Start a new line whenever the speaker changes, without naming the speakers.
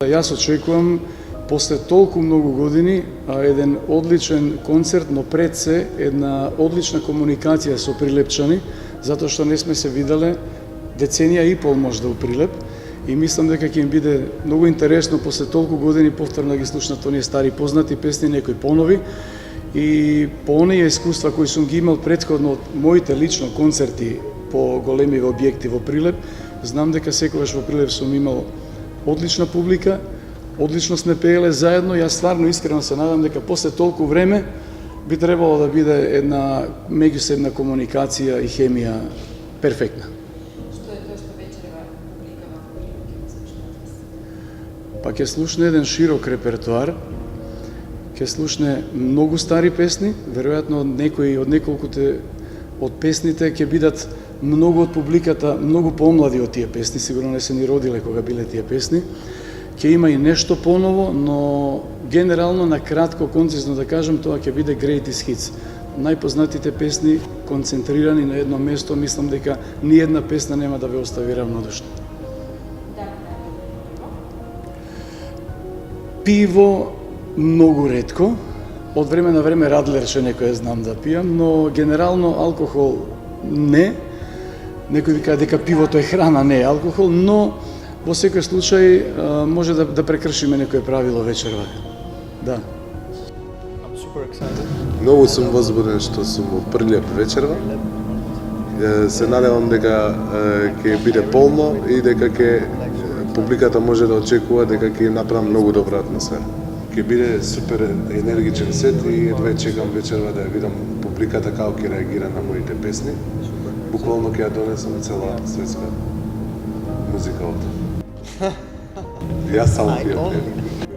јас очекувам после толку многу години еден одличен концерт, но пред се една одлична комуникација со Прилепчани, затоа што не сме се виделе деценија и пол можда у Прилеп, и мислам дека ќе им биде многу интересно после толку години повторно да ги слушнат оние стари познати песни, некои понови, и по оние искуства кои сум ги имал претходно од моите лично концерти по големи објекти во Прилеп, знам дека секогаш во Прилеп сум имал одлична публика, одлично сме пееле заедно. Јас стварно искрено се надам дека после толку време би требало да биде една меѓусебна комуникација и хемија перфектна.
Што е тоа што вечерва публика во Прилеп ќе слушне од вас?
Па ќе слушне еден широк репертоар, ќе слушне многу стари песни, веројатно некои од неколкуте од песните ќе бидат многу од публиката, многу помлади од тие песни, сигурно не се ни родиле кога биле тие песни. Ќе има и нешто поново, но генерално, на кратко, концизно да кажам, тоа ќе биде Greatest Hits. Најпознатите песни концентрирани на едно место, мислам дека ни една песна нема да ве остави равнодушни. Пиво многу ретко, од време на време Радлерче некој знам да пијам, но генерално алкохол не. Некој вика дека пивото е храна, не е алкохол, но во секој случај може да прекршиме некое правило вечерва. Да.
Многу сум возбуден што сум во Прилеп вечерва. Се надевам дека ќе биде полно и дека публиката може да очекува дека ќе направам многу добра атмосфера. Ќе биде супер енергичен сет и едва чекам вечерва да ја видам публиката како ќе реагира на моите песни. Буквално ќе ја донесам цела светска музика од. Јас само ќе ја